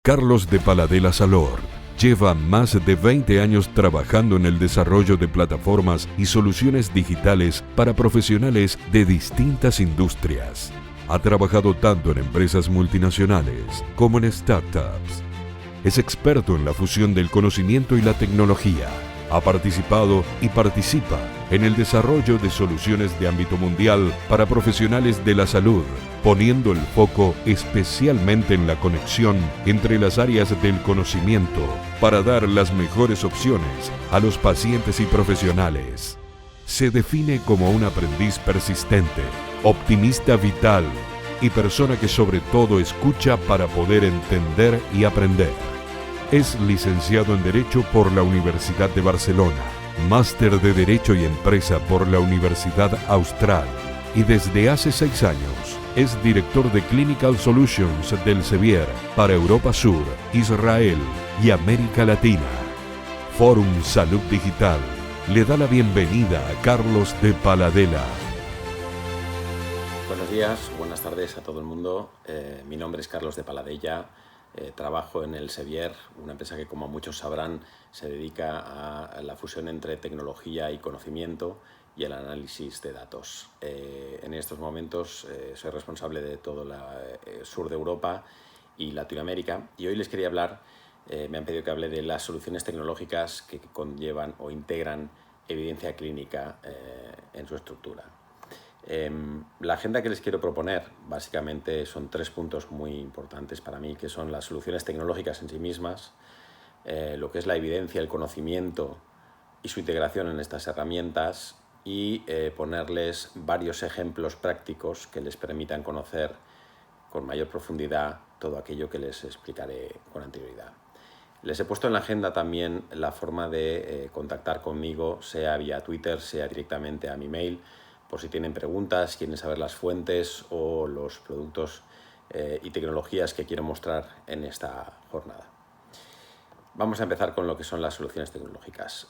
Carlos de Paladela Salor lleva más de 20 años trabajando en el desarrollo de plataformas y soluciones digitales para profesionales de distintas industrias. Ha trabajado tanto en empresas multinacionales como en startups. Es experto en la fusión del conocimiento y la tecnología. Ha participado y participa en el desarrollo de soluciones de ámbito mundial para profesionales de la salud, poniendo el foco especialmente en la conexión entre las áreas del conocimiento para dar las mejores opciones a los pacientes y profesionales. Se define como un aprendiz persistente, optimista vital y persona que sobre todo escucha para poder entender y aprender. Es licenciado en Derecho por la Universidad de Barcelona, máster de Derecho y Empresa por la Universidad Austral y desde hace 6 años es director de Clinical Solutions del Sevier para Europa Sur, Israel y América Latina. Forum Salud Digital le da la bienvenida a Carlos de Paladela. Buenos días, buenas tardes a todo el mundo. Mi nombre es Carlos de Paladella. Trabajo en el Sevier, una empresa que, como muchos sabrán, se dedica a la fusión entre tecnología y conocimiento y el análisis de datos. En estos momentos soy responsable de todo el sur de Europa y Latinoamérica, y hoy les quería hablar, me han pedido que hable de las soluciones tecnológicas que conllevan o integran evidencia clínica en su estructura. La agenda que les quiero proponer básicamente son 3 puntos muy importantes para mí, que son las soluciones tecnológicas en sí mismas, lo que es la evidencia, el conocimiento y su integración en estas herramientas, y ponerles varios ejemplos prácticos que les permitan conocer con mayor profundidad todo aquello que les explicaré con anterioridad. Les he puesto en la agenda también la forma de contactar conmigo, sea vía Twitter, sea directamente a mi mail, por si tienen preguntas, quieren saber las fuentes o los productos y tecnologías que quiero mostrar en esta jornada. Vamos a empezar con lo que son las soluciones tecnológicas.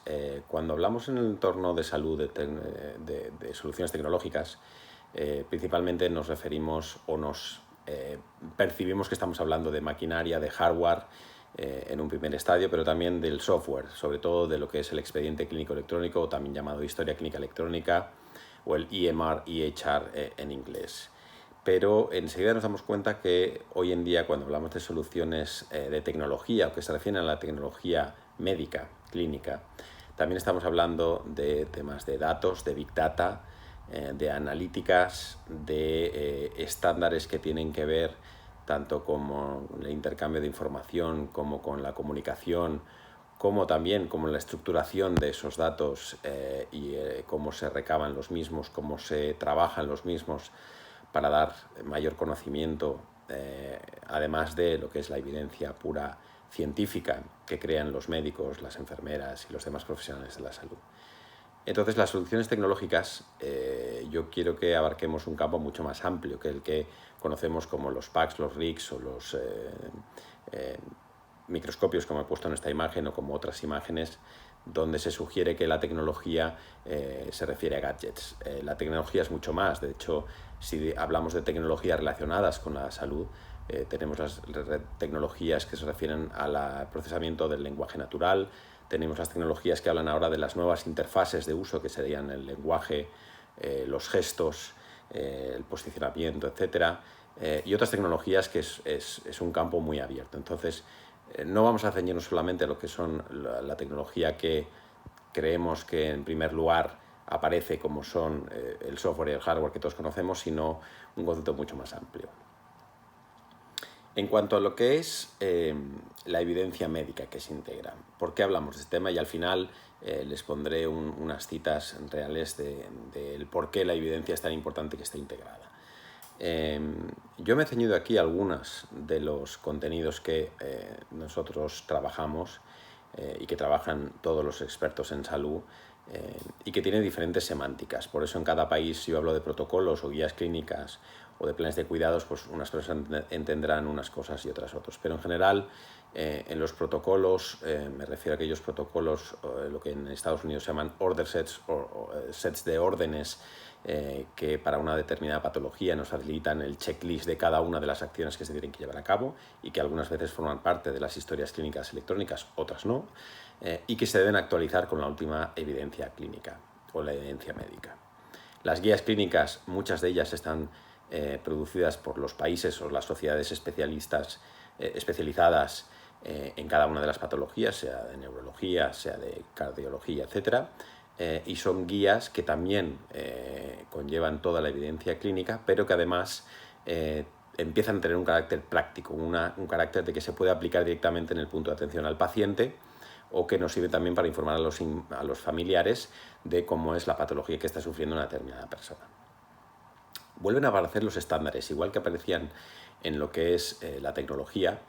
Cuando hablamos en el entorno de salud de soluciones tecnológicas, principalmente nos referimos o nos percibimos que estamos hablando de maquinaria, de hardware en un primer estadio, pero también del software, sobre todo de lo que es el expediente clínico electrónico, también llamado historia clínica electrónica, o el EMR, EHR en inglés. Pero enseguida nos damos cuenta que hoy en día, cuando hablamos de soluciones de tecnología o que se refieren a la tecnología médica, clínica, también estamos hablando de temas de datos, de Big Data, de analíticas, de estándares que tienen que ver tanto con el intercambio de información como con la comunicación, como también como la estructuración de esos datos y cómo se recaban los mismos, cómo se trabajan los mismos para dar mayor conocimiento, además de lo que es la evidencia pura científica que crean los médicos, las enfermeras y los demás profesionales de la salud. Entonces, las soluciones tecnológicas, yo quiero que abarquemos un campo mucho más amplio que el que conocemos como los PACS, los RICs o los microscopios, como he puesto en esta imagen, o como otras imágenes donde se sugiere que la tecnología se refiere a gadgets. La tecnología es mucho más. De hecho, si hablamos de tecnologías relacionadas con la salud, tenemos las tecnologías que se refieren al procesamiento del lenguaje natural, tenemos las tecnologías que hablan ahora de las nuevas interfaces de uso, que serían el lenguaje, los gestos, el posicionamiento, etc. Y otras tecnologías que es un campo muy abierto. Entonces, no vamos a ceñirnos solamente a lo que son la tecnología que creemos que en primer lugar aparece, como son el software y el hardware que todos conocemos, sino un concepto mucho más amplio. En cuanto a lo que es la evidencia médica que se integra, ¿por qué hablamos de este tema? Y al final les pondré unas citas reales del por qué la evidencia es tan importante que esté integrada. Yo me he ceñido aquí algunos de los contenidos que nosotros trabajamos y que trabajan todos los expertos en salud y que tienen diferentes semánticas. Por eso en cada país, si yo hablo de protocolos o guías clínicas o de planes de cuidados, pues unas personas entenderán unas cosas y otras otras. Pero en general En los protocolos, me refiero a aquellos protocolos, lo que en Estados Unidos se llaman order sets o sets de órdenes, que para una determinada patología nos facilitan el checklist de cada una de las acciones que se tienen que llevar a cabo y que algunas veces forman parte de las historias clínicas electrónicas, otras no, y que se deben actualizar con la última evidencia clínica o la evidencia médica. Las guías clínicas, muchas de ellas están producidas por los países o las sociedades especializadas en cada una de las patologías, sea de neurología, sea de cardiología, etc. Y son guías que también conllevan toda la evidencia clínica, pero que además empiezan a tener un carácter práctico, un carácter de que se puede aplicar directamente en el punto de atención al paciente, o que nos sirve también para informar a los familiares de cómo es la patología que está sufriendo una determinada persona. Vuelven a aparecer los estándares, igual que aparecían en lo que es la tecnología.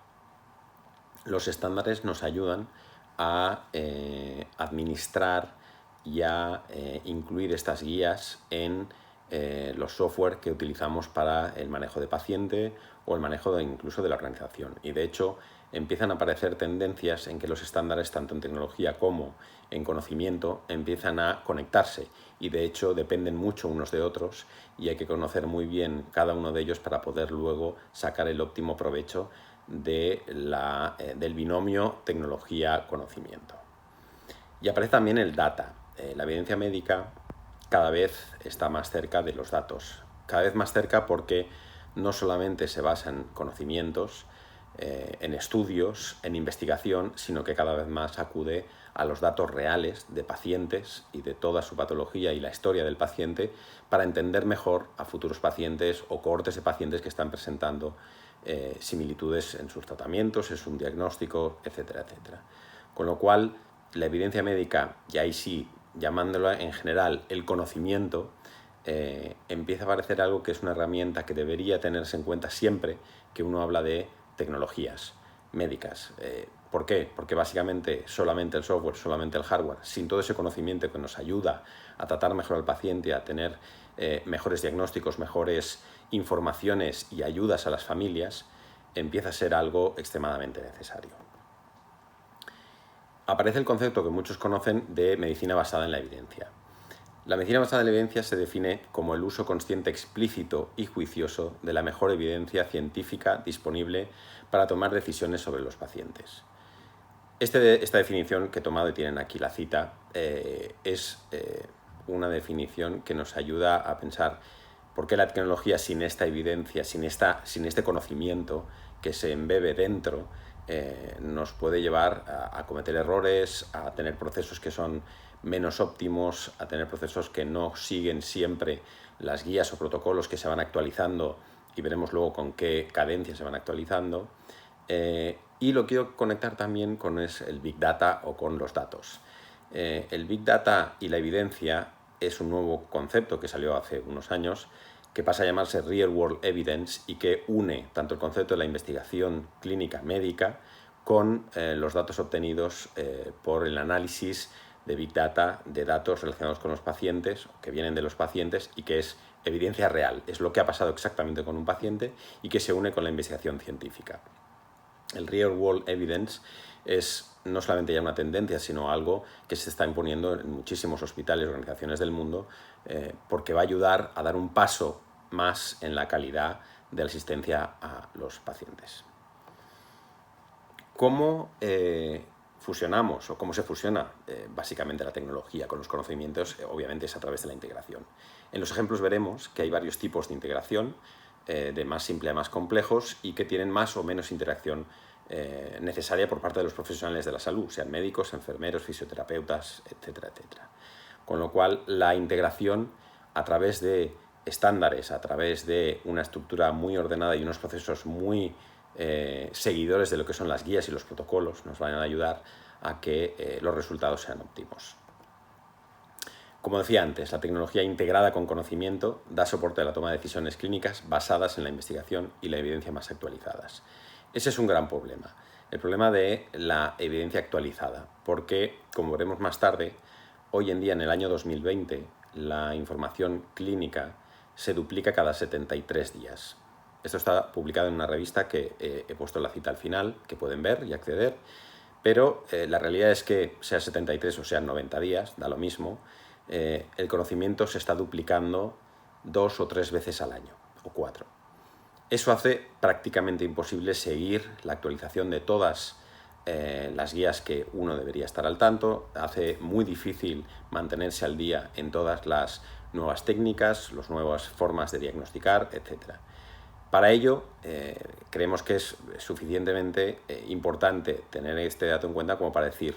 Los estándares nos ayudan a administrar y a incluir estas guías en los software que utilizamos para el manejo de paciente o el manejo incluso de la organización. Y de hecho empiezan a aparecer tendencias en que los estándares, tanto en tecnología como en conocimiento, empiezan a conectarse y de hecho dependen mucho unos de otros y hay que conocer muy bien cada uno de ellos para poder luego sacar el óptimo provecho del binomio tecnología-conocimiento. Y aparece también el data. La evidencia médica cada vez está más cerca de los datos, cada vez más cerca porque no solamente se basa en conocimientos, en estudios, en investigación, sino que cada vez más acude a los datos reales de pacientes y de toda su patología y la historia del paciente para entender mejor a futuros pacientes o cohortes de pacientes que están presentando similitudes en sus tratamientos, en su diagnóstico, etcétera, etcétera. Con lo cual, la evidencia médica, y ahí sí, llamándola en general el conocimiento, empieza a parecer algo que es una herramienta que debería tenerse en cuenta siempre que uno habla de tecnologías médicas. ¿Por qué? Porque básicamente solamente el software, solamente el hardware, sin todo ese conocimiento que nos ayuda a tratar mejor al paciente, a tener mejores diagnósticos, mejores informaciones y ayudas a las familias, empieza a ser algo extremadamente necesario. Aparece el concepto que muchos conocen de medicina basada en la evidencia. La medicina basada en la evidencia se define como el uso consciente, explícito y juicioso de la mejor evidencia científica disponible para tomar decisiones sobre los pacientes. Esta definición que he tomado, y tienen aquí la cita, es una definición que nos ayuda a pensar por qué la tecnología sin esta evidencia, sin este conocimiento que se embebe dentro, nos puede llevar a cometer errores, a tener procesos que son menos óptimos, a tener procesos que no siguen siempre las guías o protocolos que se van actualizando y veremos luego con qué cadencia se van actualizando. Y lo quiero conectar también con el Big Data o con los datos. El Big Data y la evidencia es un nuevo concepto que salió hace unos años, que pasa a llamarse Real World Evidence y que une tanto el concepto de la investigación clínica médica con los datos obtenidos por el análisis de Big Data, de datos relacionados con los pacientes, que vienen de los pacientes y que es evidencia real, es lo que ha pasado exactamente con un paciente y que se une con la investigación científica. El Real World Evidence es no solamente ya una tendencia, sino algo que se está imponiendo en muchísimos hospitales y organizaciones del mundo, porque va a ayudar a dar un paso más en la calidad de la asistencia a los pacientes. ¿Cómo fusionamos o cómo se fusiona básicamente la tecnología con los conocimientos? Obviamente es a través de la integración. En los ejemplos veremos que hay varios tipos de integración, de más simple a más complejos, y que tienen más o menos interacción necesaria por parte de los profesionales de la salud, sean médicos, enfermeros, fisioterapeutas, etcétera, etcétera. Con lo cual, la integración a través de estándares, a través de una estructura muy ordenada y unos procesos muy seguidores de lo que son las guías y los protocolos, nos van a ayudar a que los resultados sean óptimos. Como decía antes, la tecnología integrada con conocimiento da soporte a la toma de decisiones clínicas basadas en la investigación y la evidencia más actualizadas. Ese es un gran problema, el problema de la evidencia actualizada, porque, como veremos más tarde, hoy en día, en el año 2020, la información clínica se duplica cada 73 días. Esto está publicado en una revista que he puesto la cita al final, que pueden ver y acceder, pero la realidad es que sea 73 o sean 90 días, da lo mismo, el conocimiento se está duplicando 2 o 3 veces al año, o 4. Eso hace prácticamente imposible seguir la actualización de todas las guías que uno debería estar al tanto, hace muy difícil mantenerse al día en todas las nuevas técnicas, las nuevas formas de diagnosticar, etc. Para ello, creemos que es suficientemente importante tener este dato en cuenta como para decir,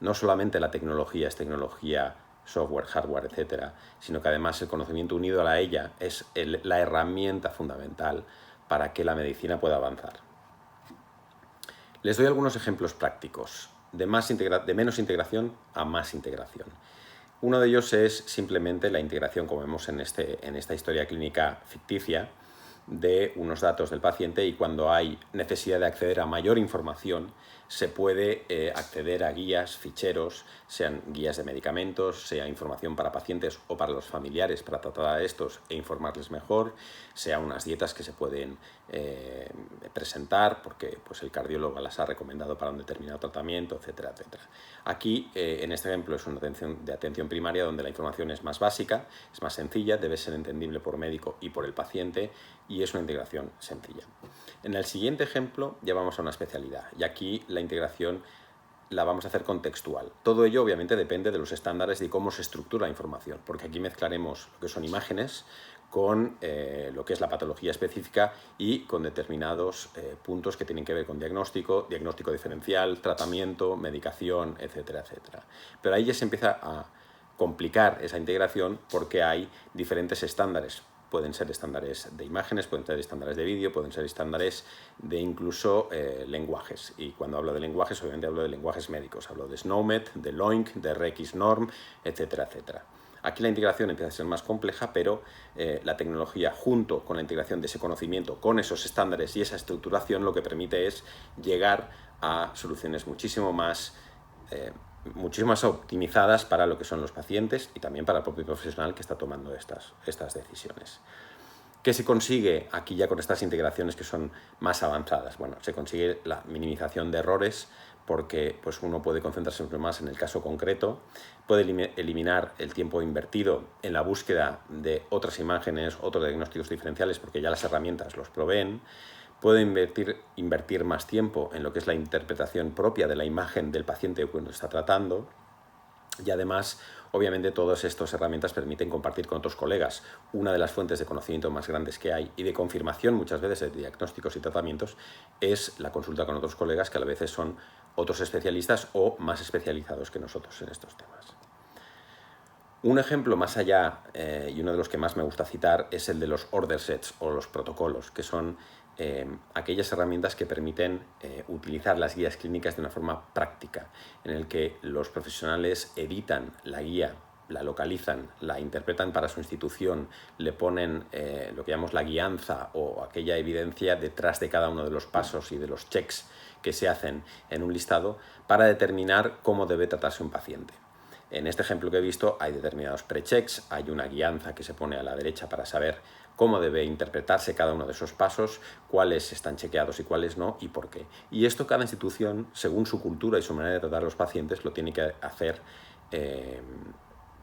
no solamente la tecnología es tecnología, software, hardware, etcétera, sino que además el conocimiento unido a ella es la herramienta fundamental para que la medicina pueda avanzar. Les doy algunos ejemplos prácticos, de menos integración a más integración. Uno de ellos es simplemente la integración, como vemos en esta historia clínica ficticia, de unos datos del paciente, y cuando hay necesidad de acceder a mayor información se puede acceder a guías, ficheros, sean guías de medicamentos, sea información para pacientes o para los familiares para tratar a estos e informarles mejor, sea unas dietas que se pueden presentar porque pues, el cardiólogo las ha recomendado para un determinado tratamiento, etcétera, etcétera. Aquí, en este ejemplo, es una atención primaria donde la información es más básica, es más sencilla, debe ser entendible por médico y por el paciente, y es una integración sencilla. En el siguiente ejemplo ya vamos a una especialidad, y aquí la integración la vamos a hacer contextual. Todo ello obviamente depende de los estándares y cómo se estructura la información, porque aquí mezclaremos lo que son imágenes con lo que es la patología específica y con determinados puntos que tienen que ver con diagnóstico, diagnóstico diferencial, tratamiento, medicación, etcétera, etcétera. Pero ahí ya se empieza a complicar esa integración porque hay diferentes estándares. Pueden ser estándares de imágenes, pueden ser estándares de vídeo, pueden ser estándares de incluso lenguajes. Y cuando hablo de lenguajes, obviamente hablo de lenguages médicos. Hablo de SNOMED, de LOINC, de RxNorm, etcétera, etcétera. Aquí la integración empieza a ser más compleja, pero la tecnología, junto con la integración de ese conocimiento, con esos estándares y esa estructuración, lo que permite es llegar a soluciones muchísimo más optimizadas para lo que son los pacientes y también para el propio profesional que está tomando estas decisiones. ¿Qué se consigue aquí ya con estas integraciones que son más avanzadas? Bueno, se consigue la minimización de errores porque pues, uno puede concentrarse mucho más en el caso concreto, puede eliminar el tiempo invertido en la búsqueda de otras imágenes, otros diagnósticos diferenciales, porque ya las herramientas los proveen, puede invertir más tiempo en lo que es la interpretación propia de la imagen del paciente cuando está tratando, y además, obviamente, todas estas herramientas permiten compartir con otros colegas. Una de las fuentes de conocimiento más grandes que hay y de confirmación muchas veces de diagnósticos y tratamientos es la consulta con otros colegas que a veces son otros especialistas o más especializados que nosotros en estos temas. Un ejemplo más allá, y uno de los que más me gusta citar, es el de los order sets o los protocolos, que son aquellas herramientas que permiten utilizar las guías clínicas de una forma práctica, en el que los profesionales editan la guía, la localizan, la interpretan para su institución, le ponen lo que llamamos la guianza o aquella evidencia detrás de cada uno de los pasos y de los checks que se hacen en un listado para determinar cómo debe tratarse un paciente. En este ejemplo que he visto hay determinados pre-checks, hay una guianza que se pone a la derecha para saber cómo debe interpretarse cada uno de esos pasos, cuáles están chequeados y cuáles no, y por qué. Y esto cada institución, según su cultura y su manera de tratar a los pacientes, lo tiene que hacer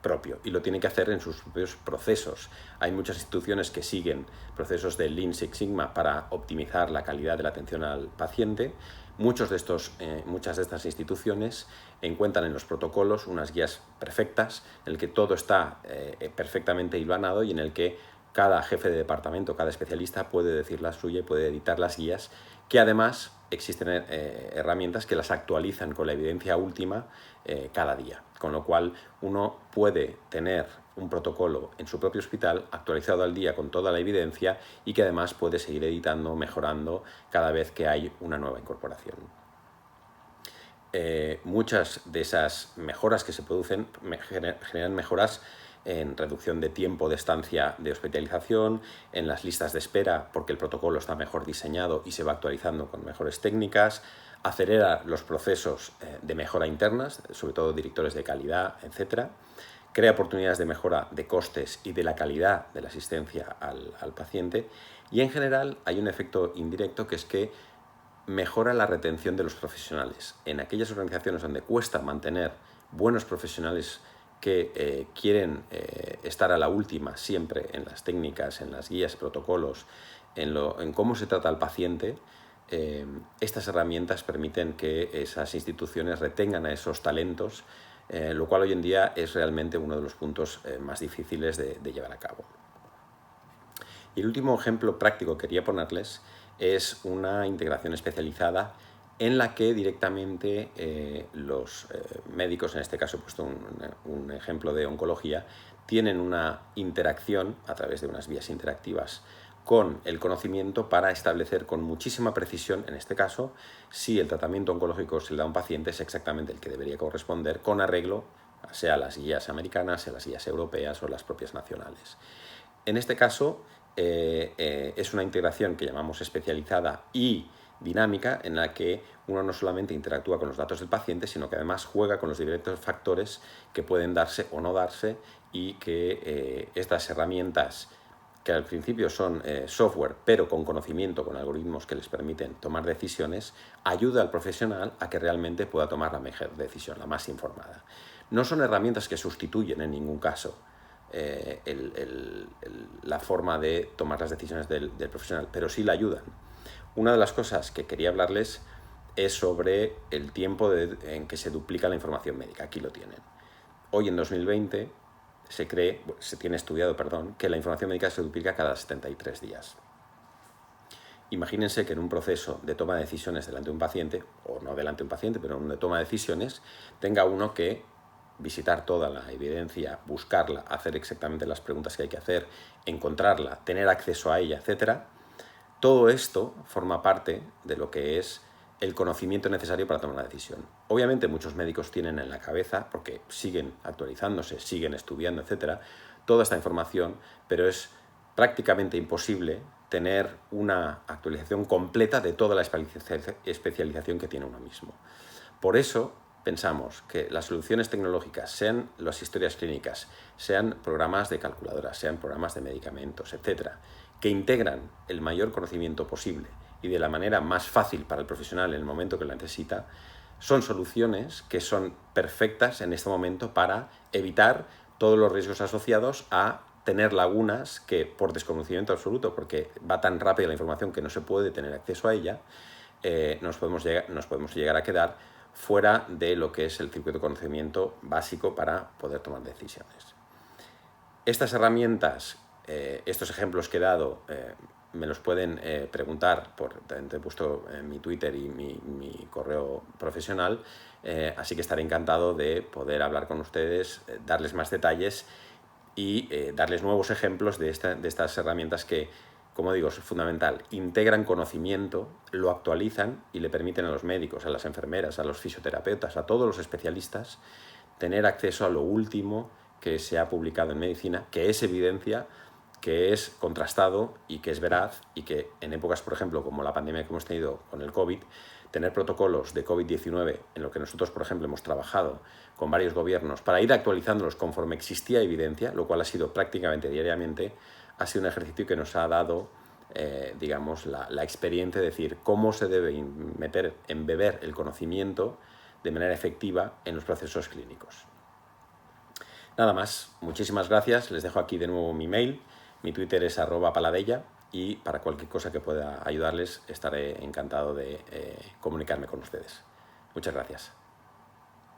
propio y lo tiene que hacer en sus propios procesos. Hay muchas instituciones que siguen procesos de Lean Six Sigma para optimizar la calidad de la atención al paciente. Muchas de estas instituciones encuentran en los protocolos unas guías perfectas en el que todo está perfectamente hilvanado y en el que cada jefe de departamento, cada especialista puede decir la suya y puede editar las guías, que además existen herramientas que las actualizan con la evidencia última cada día, con lo cual uno puede tener un protocolo en su propio hospital actualizado al día con toda la evidencia y que además puede seguir editando, mejorando cada vez que hay una nueva incorporación. Muchas de esas mejoras que se producen generan mejoras en reducción de tiempo de estancia de hospitalización, en las listas de espera porque el protocolo está mejor diseñado y se va actualizando con mejores técnicas, acelera los procesos de mejora internas, sobre todo directores de calidad, etc. Crea oportunidades de mejora de costes y de la calidad de la asistencia al paciente Y en general hay un efecto indirecto, que es que mejora la retención de los profesionales. En aquellas organizaciones donde cuesta mantener buenos profesionales que quieren estar a la última siempre en las técnicas, en las guías, protocolos, en cómo se trata al paciente, estas herramientas permiten que esas instituciones retengan a esos talentos, lo cual hoy en día es realmente uno de los puntos más difíciles de llevar a cabo. Y el último ejemplo práctico que quería ponerles es una integración especializada en la que directamente los médicos, en este caso he puesto un ejemplo de oncología, tienen una interacción a través de unas vías interactivas con el conocimiento para establecer con muchísima precisión, en este caso, si el tratamiento oncológico se le da a un paciente es exactamente el que debería corresponder, con arreglo sea las guías americanas, sea las guías europeas o las propias nacionales. En este caso, es una integración que llamamos especializada y dinámica, en la que uno no solamente interactúa con los datos del paciente, sino que además juega con los diferentes factores que pueden darse o no darse, y que estas herramientas, que al principio son software, pero con conocimiento, con algoritmos que les permiten tomar decisiones, ayuda al profesional a que realmente pueda tomar la mejor decisión, la más informada. No son herramientas que sustituyen en ningún caso la forma de tomar las decisiones del profesional, pero sí la ayudan. Una de las cosas que quería hablarles es sobre el tiempo en que se duplica la información médica. Aquí lo tienen. Hoy, en 2020, se tiene estudiado, que la información médica se duplica cada 73 días. Imagínense que en un proceso de toma de decisiones delante de un paciente, o no delante de un paciente, pero en una toma de decisiones, tenga uno que visitar toda la evidencia, buscarla, hacer exactamente las preguntas que hay que hacer, encontrarla, tener acceso a ella, etc. Todo esto forma parte de lo que es el conocimiento necesario para tomar una decisión. Obviamente muchos médicos tienen en la cabeza, porque siguen actualizándose, siguen estudiando, etc., toda esta información, pero es prácticamente imposible tener una actualización completa de toda la especialización que tiene uno mismo. Por eso pensamos que las soluciones tecnológicas, sean las historias clínicas, sean programas de calculadoras, sean programas de medicamentos, etc., que integran el mayor conocimiento posible y de la manera más fácil para el profesional en el momento que lo necesita, son soluciones que son perfectas en este momento para evitar todos los riesgos asociados a tener lagunas que, por desconocimiento absoluto, porque va tan rápida la información que no se puede tener acceso a ella, nos podemos llegar a quedar fuera de lo que es el circuito de conocimiento básico para poder tomar decisiones. Estas herramientas, estos ejemplos que he dado, me los pueden preguntar, he puesto en mi Twitter y mi correo profesional, así que estaré encantado de poder hablar con ustedes, darles más detalles y darles nuevos ejemplos de estas herramientas que, como digo, es fundamental. Integran conocimiento, lo actualizan y le permiten a los médicos, a las enfermeras, a los fisioterapeutas, a todos los especialistas, tener acceso a lo último que se ha publicado en medicina, que es evidencia, que es contrastado y que es veraz, y que en épocas, por ejemplo, como la pandemia que hemos tenido con el COVID, tener protocolos de COVID-19, en lo que nosotros, por ejemplo, hemos trabajado con varios gobiernos para ir actualizándolos conforme existía evidencia, lo cual ha sido prácticamente diariamente, ha sido un ejercicio que nos ha dado, digamos, la experiencia de decir cómo se debe embeber el conocimiento de manera efectiva en los procesos clínicos. Nada más, muchísimas gracias, les dejo aquí de nuevo mi mail, mi Twitter es @paladella, y para cualquier cosa que pueda ayudarles estaré encantado de comunicarme con ustedes. Muchas gracias.